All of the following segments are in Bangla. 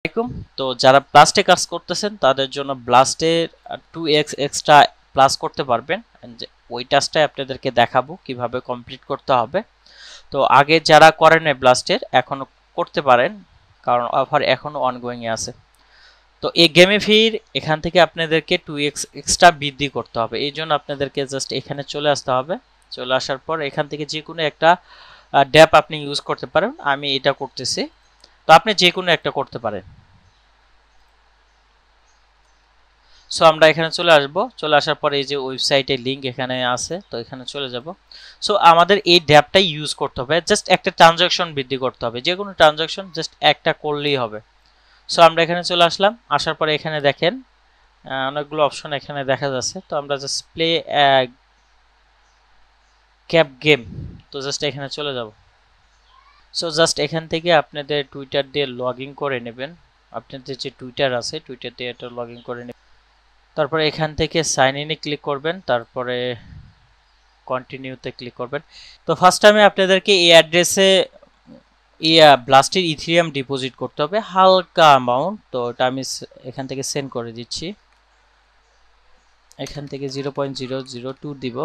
আসসালামাইকুম। তো যারা ব্লাস্টে কাজ করতেছেন তাদের জন্য ব্লাস্টের 2x এক্সট্রা প্লাস করতে পারবেন। যে ওই টাস্কটাই আপনাদেরকে দেখাবো কিভাবে কমপ্লিট করতে হবে। তো আগে যারা করেন ব্লাস্টের এখনো করতে পারেন, কারণ অফার এখনো অনগোয়িং এ আছে। তো এই গেমে ফির এখান থেকে আপনাদেরকে 2x এক্সট্রা বৃদ্ধি করতে হবে। এই জন্য আপনাদেরকে জাস্ট এখানে চলে আসতে হবে। চলে আসার পর এখান থেকে যে কোনো একটা ড্যাপ আপনি ইউজ করতে পারেন। আমি এটা করতেছি, তো আপনি যে কোনো একটা করতে পারেন। সো আমরা এখানে চলে আসব। চলে আসার পরে এই যে ওয়েবসাইটের লিংক এখানে আছে, তো এখানে চলে যাব। সো আমাদের এই ড্যাপটাই ইউজ করতে হবে, জাস্ট একটা ট্রানজাকশন বৃদ্ধি করতে হবে, যে কোনো ট্রানজাকশন জাস্ট একটা করলেই হবে। সো আমরা এখানে চলে আসলাম। আসার পরে এখানে দেখেন অনেকগুলো অপশন এখানে দেখা যাচ্ছে। তো আমরা জাস্ট প্লে ক্যাপ গেম, তো জাস্ট এখানে চলে যাব। সো জাস্ট এখান থেকে আপনাদের টুইটার দিয়ে লগ ইন করে নেবেন। আপনাদের যে টুইটার আছে টুইটার দিয়ে এটা লগ ইন করে নেবেন। তারপরে এখান থেকে সাইন ইনে ক্লিক করবেন, তারপরে কন্টিনিউতে ক্লিক করবেন। তো ফার্স্ট টাইমে আপনাদেরকে এই অ্যাড্রেসে ব্লাস্টের ইথিরিয়াম ডিপোজিট করতে হবে হালকা অ্যামাউন্ট। তো এটা আমি এখান থেকে সেন্ড করে দিচ্ছি। এখান থেকে 0.002 দিব,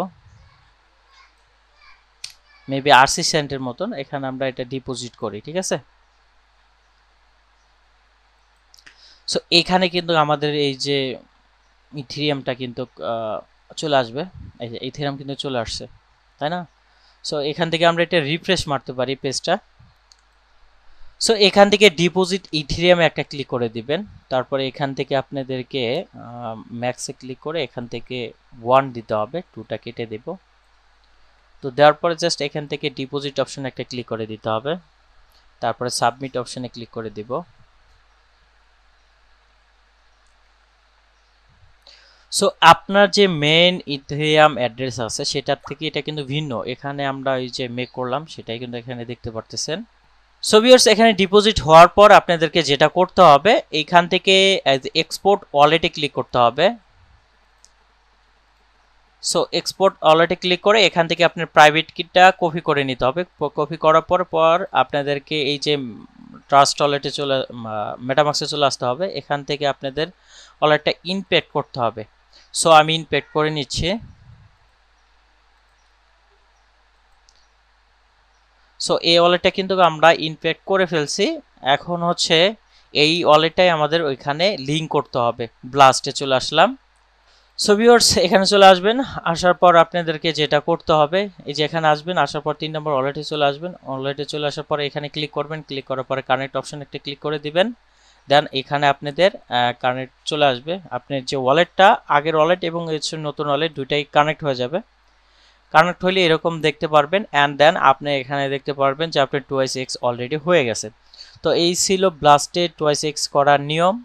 মেবি 80 সেন্টের মতন। এখানে আমরা এটা ডিপোজিট করি, ঠিক আছে। সো এখানে কিন্তু আমাদের এই যে ইথিরিয়ামটা কিন্তু চলে আসবে। এই যে ইথিরিয়াম কিন্তু চলে আসছে, তাই না? সো এখান থেকে আমরা এটা রিফ্রেশ মারতে পারি পেজটা। সো এখান থেকে ডিপোজিট ইথিরিয়ামে একটা ক্লিক করে দিবেন। তারপরে এখান থেকে আপনাদেরকে ম্যাক্সে ক্লিক করে এখান থেকে 1 দিতে হবে, 2টা কেটে দেব। তো দেওয়ার পরে জাস্ট এখান থেকে ডিপোজিট অপশনে একটা ক্লিক করে দিতে হবে। তারপরে সাবমিট অপশনে ক্লিক করে দিব। সো আপনার যে মেইন ইথেরিয়াম অ্যাড্রেস আছে সেটার থেকে এটা কিন্তু ভিন্ন। এখানে আমরা ওই যে মেক করলাম সেটাই কিন্তু এখানে দেখতে পারতেছেন। সো ভিউয়ার্স, এখানে ডিপোজিট হওয়ার পর আপনাদেরকে যেটা করতে হবে এইখান থেকে এক্সপোর্ট ওয়ালেটে ক্লিক করতে হবে। সো এক্সপোর্ট ওয়ালেটে ক্লিক করে এখান থেকে আপনার প্রাইভেট কিটা কপি করে নিতে হবে। কপি করার পর আপনাদেরকে এই যে ট্রাস্ট ওয়ালেটে চলে মেটামাক্সে চলে আসতে হবে। এখান থেকে আপনাদের ওয়ালেটটা ইনপেক্ট করতে হবে। সো আমি ইনপেক্ট করে নিচ্ছি। সো এই ওয়ালেটটা কিন্তু আমরা ইনপেক্ট করে ফেলছি। এখন হচ্ছে এই ওয়ালেটটাই আমাদের ওইখানে লিঙ্ক করতে হবে। ব্লাস্টে চলে আসলাম। সো ভিউয়ার্স, এখানে চলে আসবেন। আসার পর আপনাদেরকে যেটা করতে হবে, এই যে এখানে আসবেন, আসার পর 3 নম্বর ওয়ালেটে চলে আসবেন। ওয়ালেটে চলে আসার পরে এখানে ক্লিক করবেন। ক্লিক করার পরে কানেক্ট অপশন একটা ক্লিক করে দিবেন। দেন এখানে আপনাদের কানেক্ট চলে আসবে। আপনার যে ওয়ালেটটা আগের ওয়ালেট এবং নতুন ওয়ালেট দুইটাই কানেক্ট হয়ে যাবে। কানেক্ট হলে এরকম দেখতে পারবেন। অ্যান্ড দেন আপনি এখানে দেখতে পারবেন যে আপনার 2x অলরেডি হয়ে গেছে। তো এই ছিল ব্লাস্টে 2x করার নিয়ম।